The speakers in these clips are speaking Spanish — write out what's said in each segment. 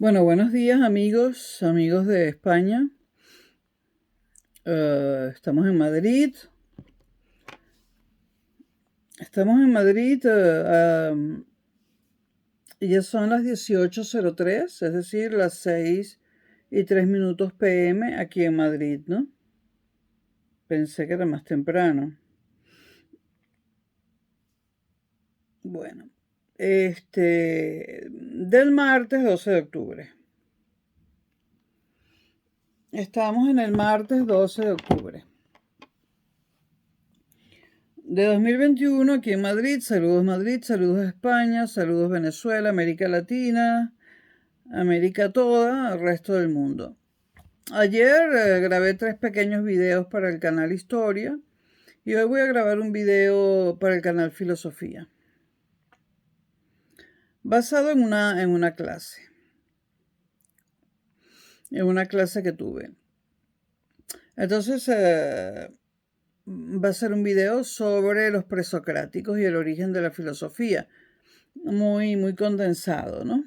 Bueno, buenos días amigos de España. Estamos en Madrid. Y ya son las 18:03, es decir, las 6:03 p.m. aquí en Madrid, ¿no? Pensé que era más temprano. Bueno, del martes 12 de octubre. Estamos en el martes 12 de octubre. De 2021 aquí en Madrid, saludos España, saludos Venezuela, América Latina, América toda, el resto del mundo. Ayer grabé 3 pequeños videos para el canal Historia y hoy voy a grabar un video para el canal Filosofía, basado en una clase que tuve. Entonces, va a ser un video sobre los presocráticos y el origen de la filosofía, muy condensado, ¿no?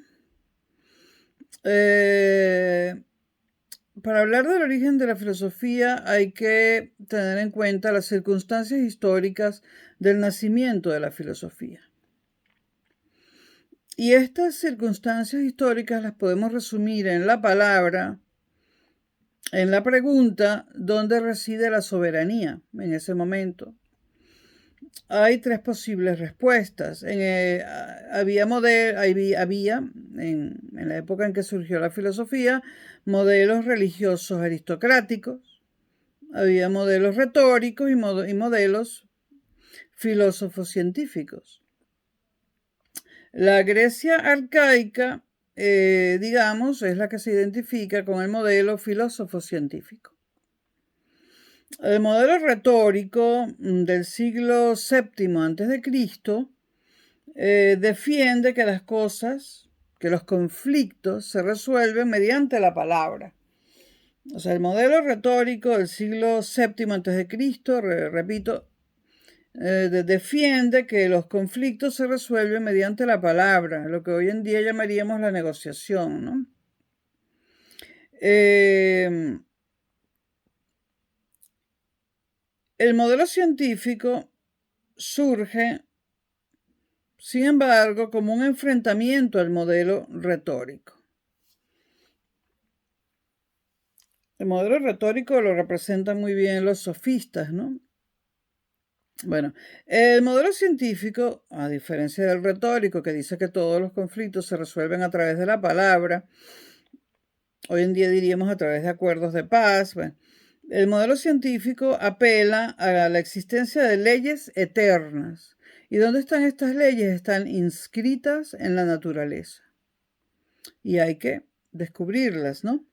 Para hablar del origen de la filosofía hay que tener en cuenta las circunstancias históricas del nacimiento de la filosofía. Y estas circunstancias históricas las podemos resumir en la palabra, en la pregunta, ¿dónde reside la soberanía en ese momento? Hay 3 posibles respuestas. Había en la época en que surgió la filosofía, modelos religiosos aristocráticos, había modelos retóricos y modelos filósofos científicos. La Grecia arcaica, digamos, es la que se identifica con el modelo filósofo científico. El modelo retórico del siglo VII a.C. Defiende que las cosas, que los conflictos se resuelven mediante la palabra. O sea, el modelo retórico del siglo VII a.C., repito, defiende que los conflictos se resuelven mediante la palabra, lo que hoy en día llamaríamos la negociación, ¿no? El modelo científico surge, sin embargo, como un enfrentamiento al modelo retórico. El modelo retórico lo representan muy bien los sofistas, ¿no? Bueno, el modelo científico, a diferencia del retórico, que dice que todos los conflictos se resuelven a través de la palabra, hoy en día diríamos a través de acuerdos de paz. Bueno, el modelo científico apela a la existencia de leyes eternas. ¿Y dónde están estas leyes? Están inscritas en la naturaleza. Y hay que descubrirlas, ¿no?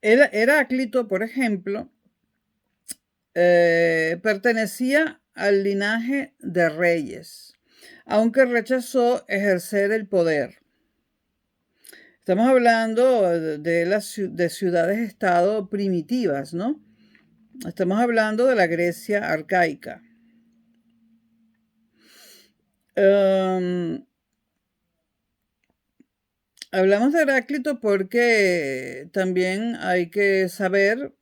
Heráclito, por ejemplo, pertenecía al linaje de reyes, aunque rechazó ejercer el poder. Estamos hablando de ciudades-estado primitivas, ¿no? Estamos hablando de la Grecia arcaica. Hablamos de Heráclito porque también hay que saber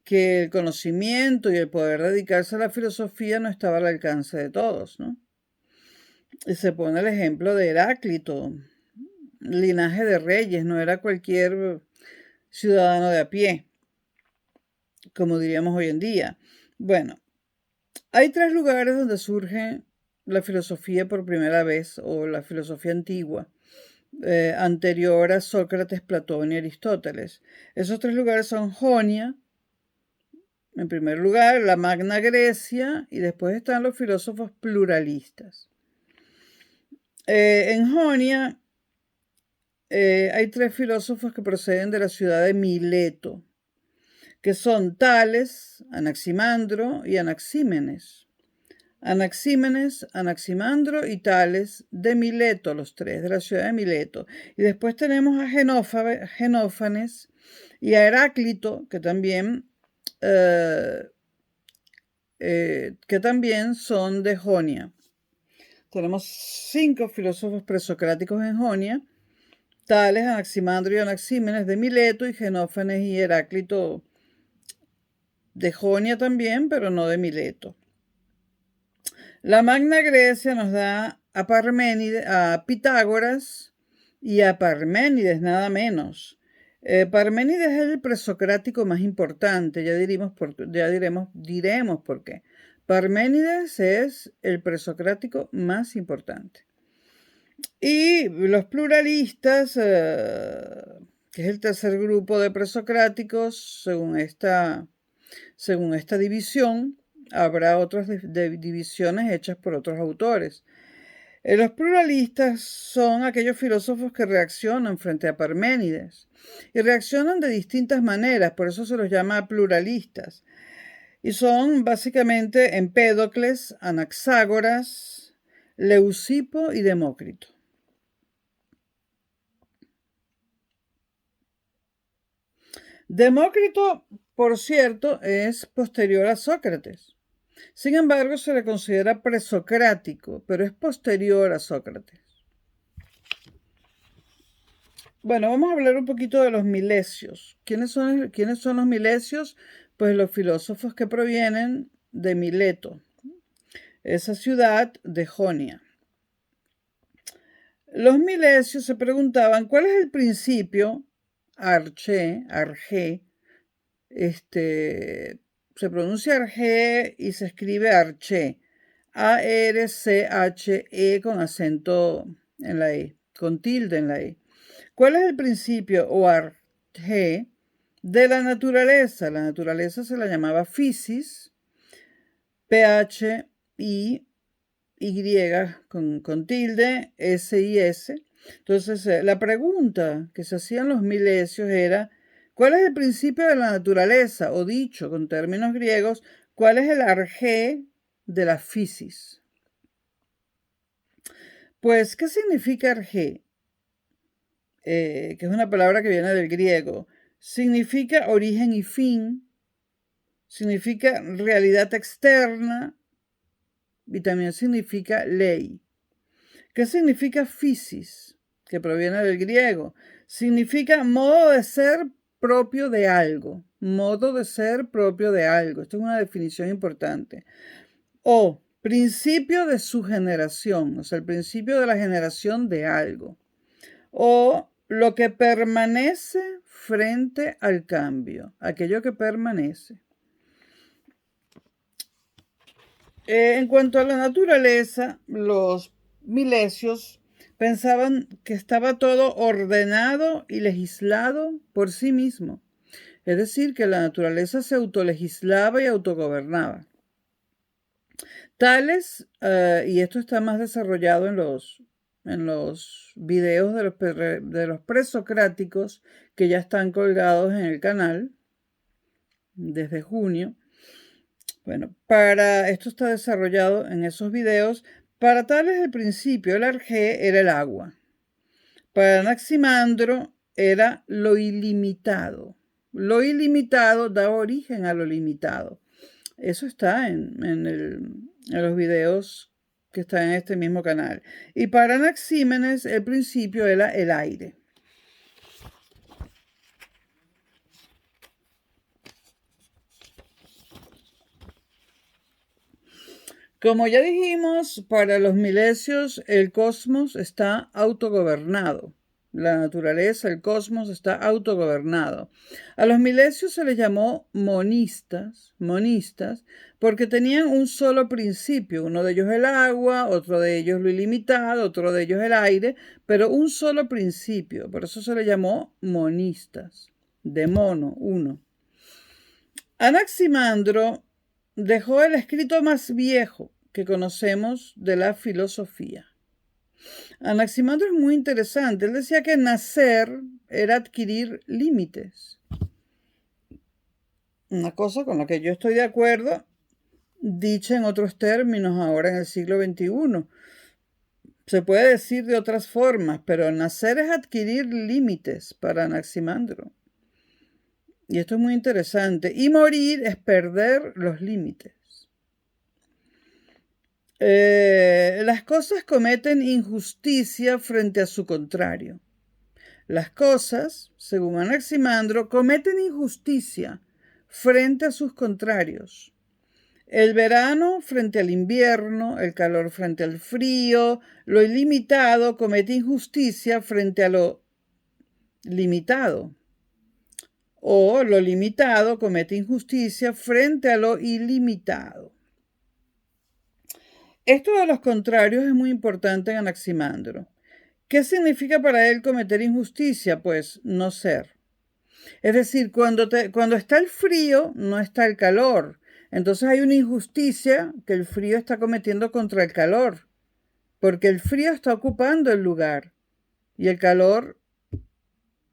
que el conocimiento y el poder dedicarse a la filosofía no estaba al alcance de todos, ¿no? Y se pone el ejemplo de Heráclito, linaje de reyes, no era cualquier ciudadano de a pie, como diríamos hoy en día. Bueno, hay 3 lugares donde surge la filosofía por primera vez, o la filosofía antigua, anterior a Sócrates, Platón y Aristóteles. Esos 3 lugares son Jonia, en primer lugar, la Magna Grecia, y después están los filósofos pluralistas. En Jonia hay 3 filósofos que proceden de la ciudad de Mileto, que son Tales, Anaximandro y Anaxímenes. Anaximandro y Tales de Mileto, los 3 de la ciudad de Mileto. Y después tenemos a Genófanes y a Heráclito, que también son de Jonia. Tenemos 5 filósofos presocráticos en Jonia Tales Anaximandro y Anaxímenes de Mileto y Genófanes y Heráclito de Jonia también, pero no de Mileto. La Magna Grecia nos da a Pitágoras y a Parménides, nada menos. Parménides es el presocrático más importante, diremos por qué. Parménides es el presocrático más importante. Y los pluralistas, que es el tercer grupo de presocráticos, según esta división, habrá otras divisiones hechas por otros autores. Los pluralistas son aquellos filósofos que reaccionan frente a Parménides y reaccionan de distintas maneras, por eso se los llama pluralistas. Y son básicamente Empédocles, Anaxágoras, Leucipo y Demócrito. Demócrito, por cierto, es posterior a Sócrates. Sin embargo, se le considera presocrático, pero es posterior a Sócrates. Bueno, vamos a hablar un poquito de los milesios. ¿Quiénes son los milesios? Pues los filósofos que provienen de Mileto, esa ciudad de Jonia. Los milesios se preguntaban, ¿cuál es el principio? Arché, se pronuncia arché y se escribe arché. A-R-C-H-E con acento en la E, con tilde en la E. ¿Cuál es el principio o arché de la naturaleza? La naturaleza se la llamaba physis, P-H-I-Y con tilde, S-I-S. Entonces, la pregunta que se hacían los milesios era, ¿cuál es el principio de la naturaleza? O dicho con términos griegos, ¿cuál es el arjé de la physis? Pues, ¿qué significa arjé? Que es una palabra que viene del griego. Significa origen y fin, significa realidad externa y también significa ley. ¿Qué significa physis? Que proviene del griego. Significa modo de ser propio de algo. Modo de ser propio de algo. Esto es una definición importante. O principio de su generación, o sea, el principio de la generación de algo. O lo que permanece frente al cambio, aquello que permanece. En cuanto a la naturaleza, los milesios pensaban que estaba todo ordenado y legislado por sí mismo. Es decir, que la naturaleza se autolegislaba y autogobernaba. Tales, y esto está más desarrollado en los videos de los presocráticos que ya están colgados en el canal desde junio. Bueno, esto está desarrollado en esos videos. Para Tales el principio, el arjé era el agua. Para Anaximandro era lo ilimitado. Lo ilimitado da origen a lo limitado. Eso está en los videos que están en este mismo canal. Y para Anaxímenes el principio era el aire. Como ya dijimos, para los milesios el cosmos está autogobernado. La naturaleza, el cosmos está autogobernado. A los milesios se les llamó monistas, porque tenían un solo principio. Uno de ellos el agua, otro de ellos lo ilimitado, otro de ellos el aire, pero un solo principio. Por eso se les llamó monistas, de mono, uno. Anaximandro dejó el escrito más viejo que conocemos de la filosofía. Anaximandro es muy interesante. Él decía que nacer era adquirir límites. Una cosa con la que yo estoy de acuerdo, dicha en otros términos ahora en el siglo XXI. Se puede decir de otras formas, pero nacer es adquirir límites para Anaximandro. Y esto es muy interesante. Y morir es perder los límites. Las cosas cometen injusticia frente a su contrario. Las cosas, según Anaximandro, cometen injusticia frente a sus contrarios. El verano frente al invierno, el calor frente al frío, lo ilimitado comete injusticia frente a lo limitado. O lo limitado comete injusticia frente a lo ilimitado. Esto de los contrarios es muy importante en Anaximandro. ¿Qué significa para él cometer injusticia? Pues no ser. Es decir, cuando está el frío, no está el calor. Entonces hay una injusticia que el frío está cometiendo contra el calor, porque el frío está ocupando el lugar y el calor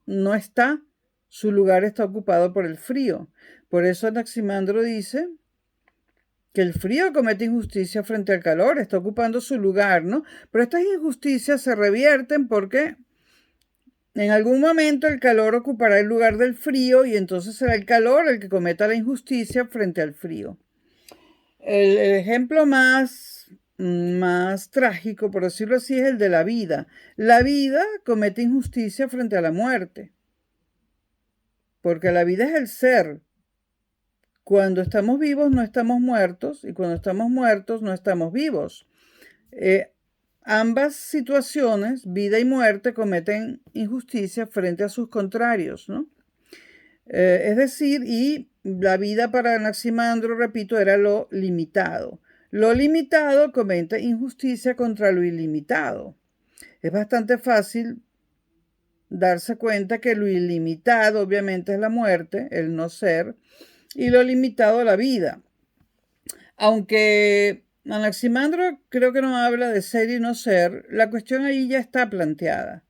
no está, su lugar está ocupado por el frío. Por eso Anaximandro dice que el frío comete injusticia frente al calor, está ocupando su lugar, ¿no? Pero estas injusticias se revierten porque en algún momento el calor ocupará el lugar del frío y entonces será el calor el que cometa la injusticia frente al frío. El ejemplo más trágico, por decirlo así, es el de la vida. La vida comete injusticia frente a la muerte, porque la vida es el ser. Cuando estamos vivos no estamos muertos y cuando estamos muertos no estamos vivos. Ambas situaciones, vida y muerte, cometen injusticia frente a sus contrarios, ¿no? Es decir, y la vida para Anaximandro, repito, era lo limitado. Lo limitado comete injusticia contra lo ilimitado. Es bastante fácil darse cuenta que lo ilimitado obviamente es la muerte, el no ser, y lo limitado la vida. Aunque Anaximandro creo que no habla de ser y no ser, la cuestión ahí ya está planteada.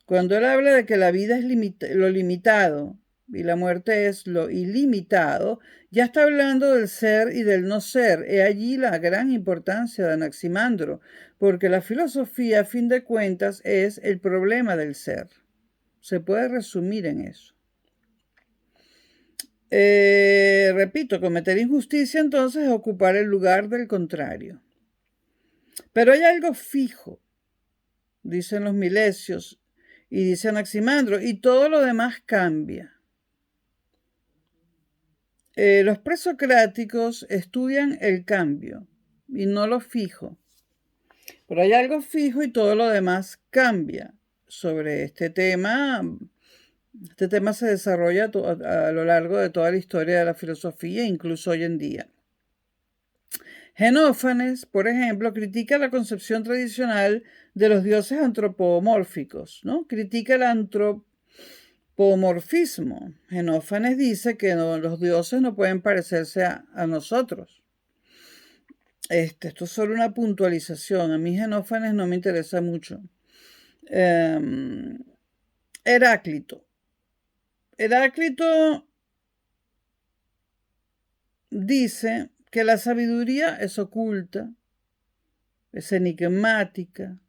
Cuando él habla de que la vida es lo limitado y la muerte es lo ilimitado, ya está hablando del ser y del no ser. He allí la gran importancia de Anaximandro, porque la filosofía, a fin de cuentas, es el problema del ser. Se puede resumir en eso. Repito, cometer injusticia entonces es ocupar el lugar del contrario. Pero hay algo fijo, dicen los milesios y dice Anaximandro, y todo lo demás cambia. Los presocráticos estudian el cambio y no lo fijo. Pero hay algo fijo y todo lo demás cambia. Sobre este tema se desarrolla a lo largo de toda la historia de la filosofía, incluso hoy en día. Genófanes, por ejemplo, critica la concepción tradicional de los dioses antropomórficos, ¿no? Critica el antropomorfismo. Genófanes dice que los dioses no pueden parecerse a nosotros. Esto es solo una puntualización. A mí Genófanes no me interesa mucho. Heráclito. Heráclito dice que la sabiduría es oculta, es enigmática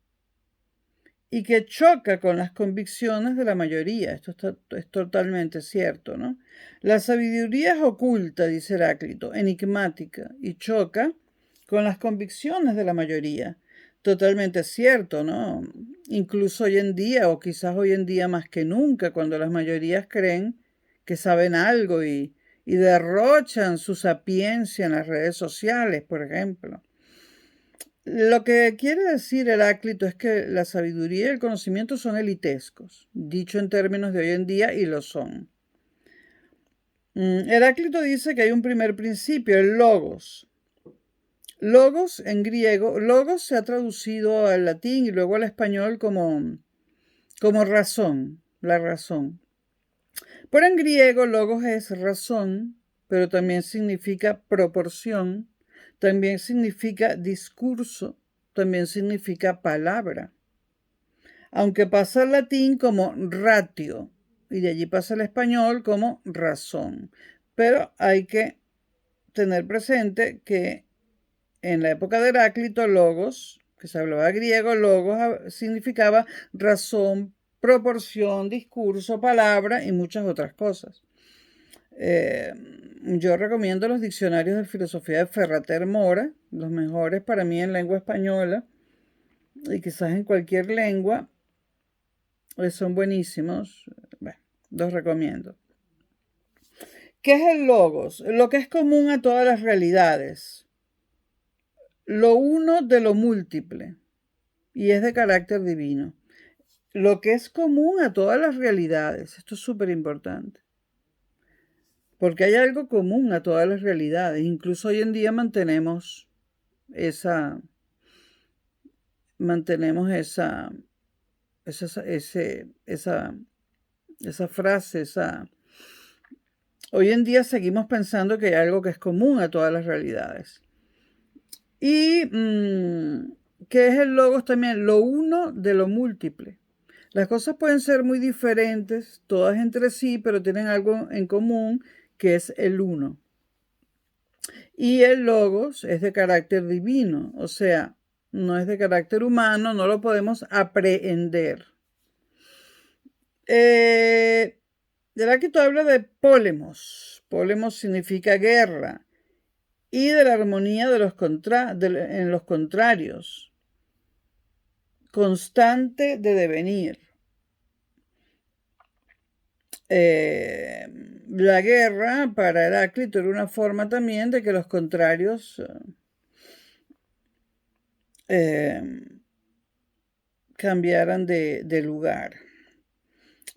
y que choca con las convicciones de la mayoría. Esto es totalmente cierto, ¿no? La sabiduría es oculta, dice Heráclito, enigmática y choca con las convicciones de la mayoría. Totalmente cierto, ¿no? Incluso hoy en día, o quizás hoy en día más que nunca, cuando las mayorías creen que saben algo y derrochan su sapiencia en las redes sociales, por ejemplo. Lo que quiere decir Heráclito es que la sabiduría y el conocimiento son elitescos, dicho en términos de hoy en día, y lo son. Heráclito dice que hay un primer principio, el logos. Logos en griego, logos se ha traducido al latín y luego al español como razón, la razón. Pero en griego logos es razón, pero también significa proporción, también significa discurso, también significa palabra. Aunque pasa al latín como ratio y de allí pasa al español como razón. Pero hay que tener presente que en la época de Heráclito, logos, que se hablaba griego, logos significaba razón, proporción, discurso, palabra y muchas otras cosas. Yo recomiendo los diccionarios de filosofía de Ferrater Mora, los mejores para mí en lengua española y quizás en cualquier lengua. Son buenísimos. Bueno, los recomiendo. ¿Qué es el logos? Lo que es común a todas las realidades. Lo uno de lo múltiple. Y es de carácter divino. Lo que es común a todas las realidades. Esto es súper importante. Porque hay algo común a todas las realidades. Incluso hoy en día mantenemos esa frase, hoy en día seguimos pensando que hay algo que es común a todas las realidades. Y ¿qué es el logos también? Lo uno de lo múltiple. Las cosas pueden ser muy diferentes, todas entre sí, pero tienen algo en común, que es el uno. Y el logos es de carácter divino, o sea, no es de carácter humano, no lo podemos aprehender. Heráclito habla de pólemos. Pólemos significa guerra. Y de la armonía de en los contrarios. Constante de devenir. La guerra para Heráclito era una forma también de que los contrarios cambiaran de lugar.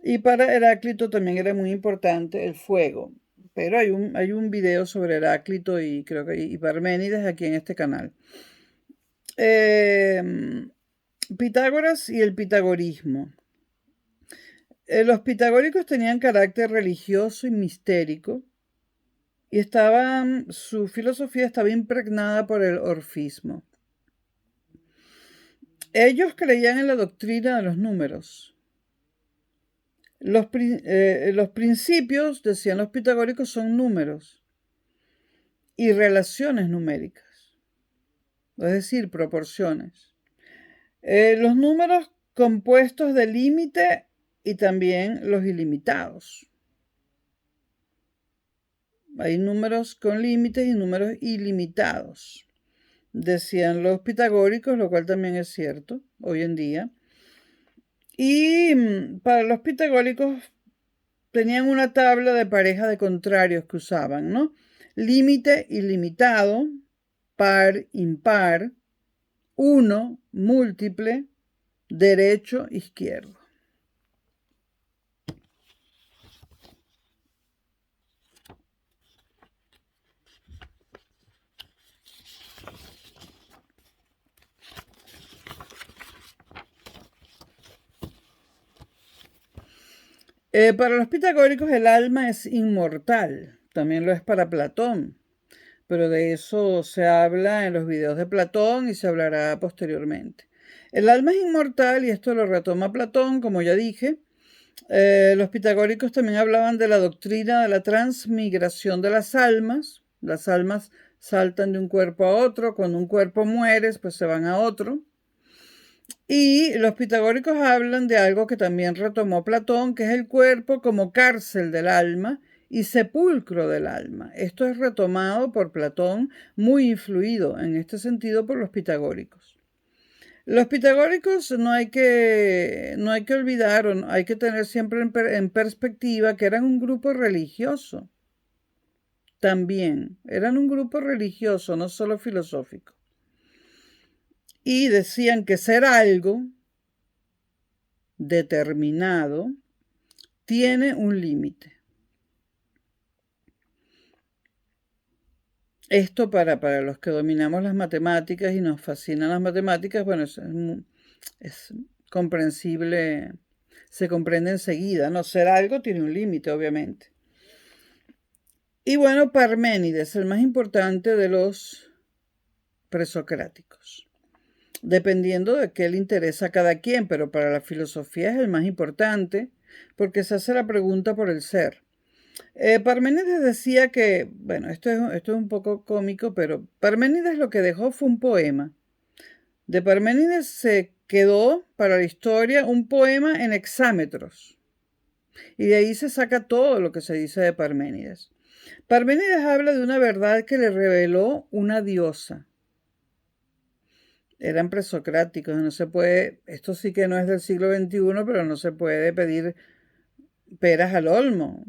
Y para Heráclito también era muy importante el fuego. Pero hay un video sobre Heráclito y creo que y Parménides aquí en este canal. Pitágoras y el pitagorismo. Los pitagóricos tenían carácter religioso y mistérico y su filosofía estaba impregnada por el orfismo. Ellos creían en la doctrina de los números. Los principios, decían los pitagóricos, son números y relaciones numéricas, es decir, proporciones. Los números compuestos de límite y también los ilimitados. Hay números con límites y números ilimitados, decían los pitagóricos, lo cual también es cierto hoy en día. Y para los pitagóricos tenían una tabla de pareja de contrarios que usaban, ¿no? Límite ilimitado, par, impar, uno, múltiple, derecho, izquierdo. Para los pitagóricos el alma es inmortal, también lo es para Platón, pero de eso se habla en los videos de Platón y se hablará posteriormente. El alma es inmortal y esto lo retoma Platón, como ya dije. Los pitagóricos también hablaban de la doctrina de la transmigración de las almas. Las almas saltan de un cuerpo a otro, cuando un cuerpo muere, pues se van a otro. Y los pitagóricos hablan de algo que también retomó Platón, que es el cuerpo como cárcel del alma y sepulcro del alma. Esto es retomado por Platón, muy influido en este sentido por los pitagóricos. Los pitagóricos no hay que olvidar, o hay que tener siempre en perspectiva que eran un grupo religioso. También eran un grupo religioso, no solo filosófico. Y decían que ser algo determinado tiene un límite. Esto para los que dominamos las matemáticas y nos fascinan las matemáticas, bueno, es comprensible, se comprende enseguida, ¿no? Ser algo tiene un límite, obviamente. Y bueno, Parménides, el más importante de los presocráticos. Dependiendo de qué le interesa a cada quien, pero para la filosofía es el más importante porque se hace la pregunta por el ser. Parménides decía que, bueno, esto es un poco cómico, pero Parménides lo que dejó fue un poema. De Parménides se quedó para la historia un poema en hexámetros. Y de ahí se saca todo lo que se dice de Parménides. Parménides habla de una verdad que le reveló una diosa. eran presocráticos, no se puede, esto sí que no es del siglo XXI, pero no se puede pedir peras al olmo.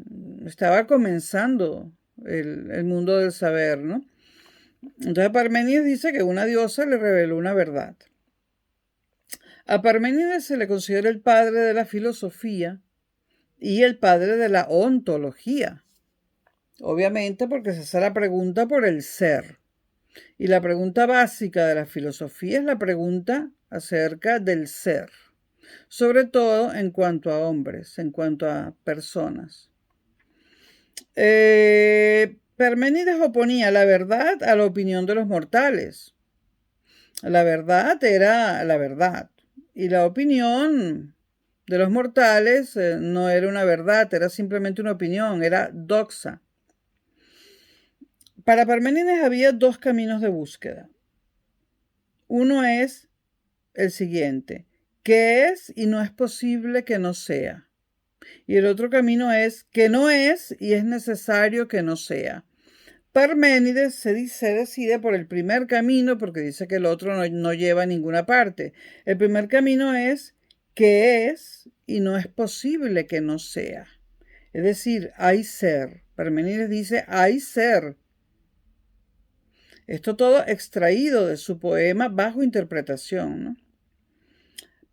Estaba comenzando el mundo del saber, ¿no? Entonces Parménides dice que una diosa le reveló una verdad. A Parménides se le considera el padre de la filosofía y el padre de la ontología. Obviamente porque se hace la pregunta por el ser. Y la pregunta básica de la filosofía es la pregunta acerca del ser, sobre todo en cuanto a hombres, en cuanto a personas. Parménides oponía la verdad a la opinión de los mortales. La verdad era la verdad y la opinión de los mortales no era una verdad, era simplemente una opinión, era doxa. Para Parménides había dos caminos de búsqueda. Uno es el siguiente: ¿qué es y no es posible que no sea? Y el otro camino es: ¿qué no es y es necesario que no sea? Parménides se decide por el primer camino porque dice que el otro no lleva a ninguna parte. El primer camino es ¿qué es y no es posible que no sea? Es decir, hay ser. Parménides dice hay ser. Esto todo extraído de su poema bajo interpretación, ¿no?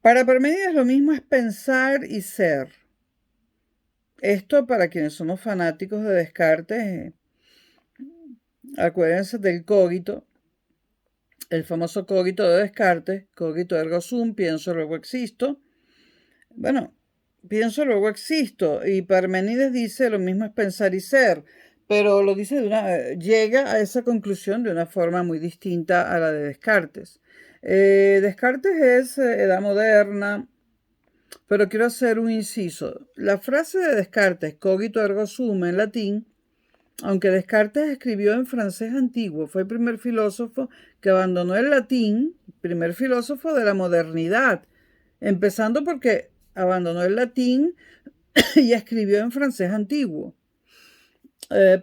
Para Parménides lo mismo es pensar y ser. Esto, para quienes somos fanáticos de Descartes, acuérdense del cogito, el famoso cogito de Descartes, cogito ergo sum, pienso luego existo. Bueno, pienso luego existo, y Parménides dice lo mismo es pensar y ser, pero lo dice llega a esa conclusión de una forma muy distinta a la de Descartes. Descartes es edad moderna, pero quiero hacer un inciso. La frase de Descartes, cogito ergo sum en latín, aunque Descartes escribió en francés antiguo, fue el primer filósofo que abandonó el latín, primer filósofo de la modernidad, empezando porque abandonó el latín y escribió en francés antiguo.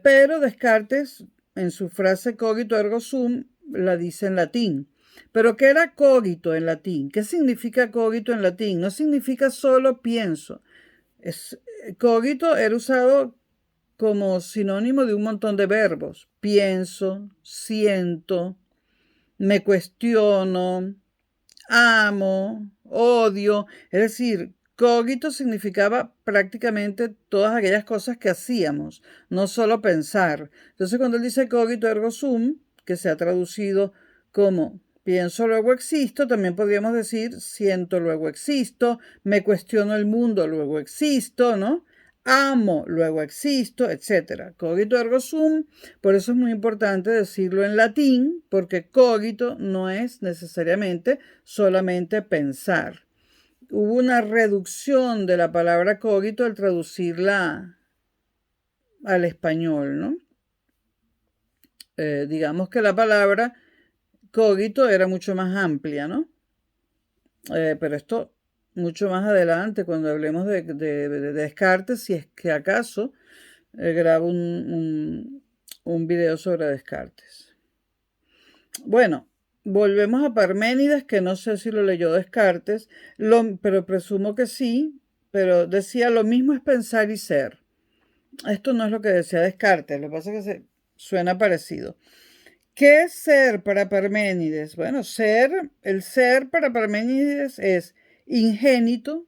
Pero Descartes, en su frase cogito ergo sum, la dice en latín. Pero ¿qué era cogito en latín? ¿Qué significa cogito en latín? No significa solo pienso. Cogito era usado como sinónimo de un montón de verbos. Pienso, siento, me cuestiono, amo, odio. Es decir, cogito significaba prácticamente todas aquellas cosas que hacíamos, no solo pensar. Entonces, cuando él dice cogito ergo sum, que se ha traducido como pienso luego existo, también podríamos decir siento luego existo, me cuestiono el mundo luego existo, ¿no? Amo, luego existo, etc. Cogito ergo sum, por eso es muy importante decirlo en latín, porque cogito no es necesariamente solamente pensar. Hubo una reducción de la palabra cogito al traducirla al español, ¿no? Digamos que la palabra cogito era mucho más amplia, ¿no? Pero esto mucho más adelante, cuando hablemos de Descartes, si es que acaso grabo un video sobre Descartes. Bueno, volvemos a Parménides, que no sé si lo leyó Descartes, pero presumo que sí, pero decía lo mismo es pensar y ser. Esto no es lo que decía Descartes, lo que pasa es que suena parecido. ¿Qué es ser para Parménides? Bueno, el ser para Parménides es ingénito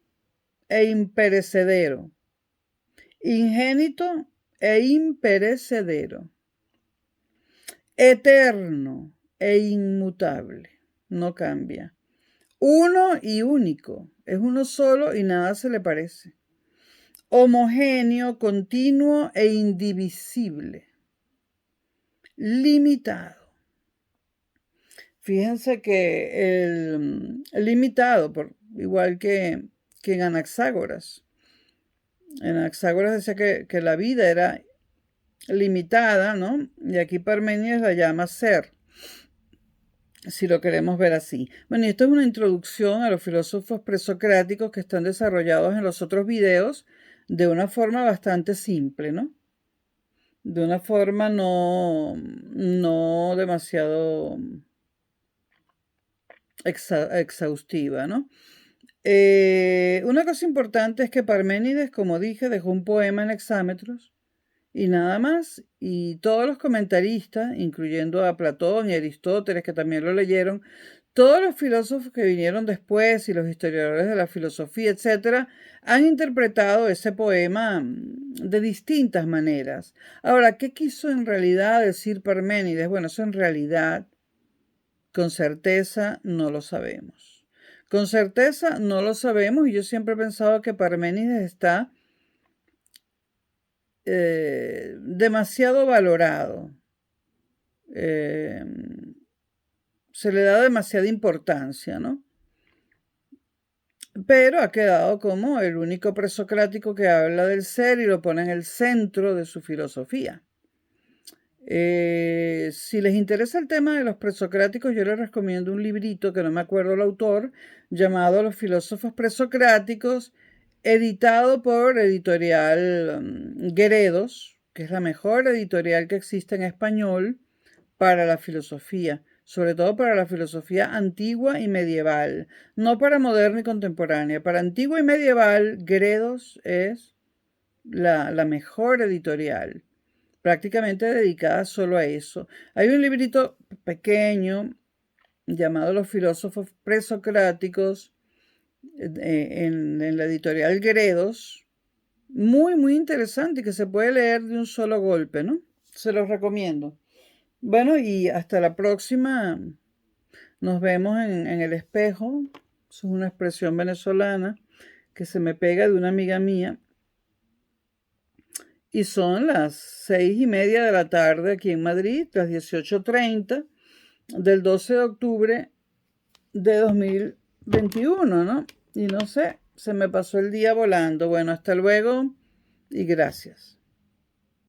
e imperecedero. Ingénito e imperecedero. Eterno e inmutable. No cambia. Uno y único. Es uno solo y nada se le parece. Homogéneo, continuo e indivisible. Limitado. Fíjense que el limitado, igual que en Anaxágoras. En Anaxágoras decía que la vida era limitada, ¿no? Y aquí Parménides la llama ser, si lo queremos ver así. Bueno, y esto es una introducción a los filósofos presocráticos que están desarrollados en los otros videos de una forma bastante simple, ¿no? De una forma no demasiado exhaustiva, ¿no? Una cosa importante es que Parménides, como dije, dejó un poema en hexámetros y nada más, y todos los comentaristas, incluyendo a Platón y Aristóteles, que también lo leyeron, todos los filósofos que vinieron después y los historiadores de la filosofía, etcétera, han interpretado ese poema de distintas maneras. Ahora, ¿qué quiso en realidad decir Parménides? Bueno, eso en realidad, con certeza, no lo sabemos. Con certeza no lo sabemos, y yo siempre he pensado que Parménides está demasiado valorado. Se le da demasiada importancia, ¿no? Pero ha quedado como el único presocrático que habla del ser y lo pone en el centro de su filosofía. Si les interesa el tema de los presocráticos, yo les recomiendo un librito que no me acuerdo el autor, llamado Los filósofos presocráticos, editado por editorial Gredos, que es la mejor editorial que existe en español para la filosofía, sobre todo para la filosofía antigua y medieval, no para moderna y contemporánea. Para antigua y medieval, Gredos es la mejor editorial, prácticamente dedicada solo a eso. Hay un librito pequeño llamado Los filósofos presocráticos en la editorial Gredos, muy, muy interesante y que se puede leer de un solo golpe, ¿no? Se los recomiendo. Bueno, y hasta la próxima. Nos vemos en el espejo. Eso es una expresión venezolana que se me pega de una amiga mía. Y son las 6:30 de la tarde aquí en Madrid, las 18:30 del 12 de octubre de 2021, ¿no? Y no sé, se me pasó el día volando. Bueno, hasta luego y gracias.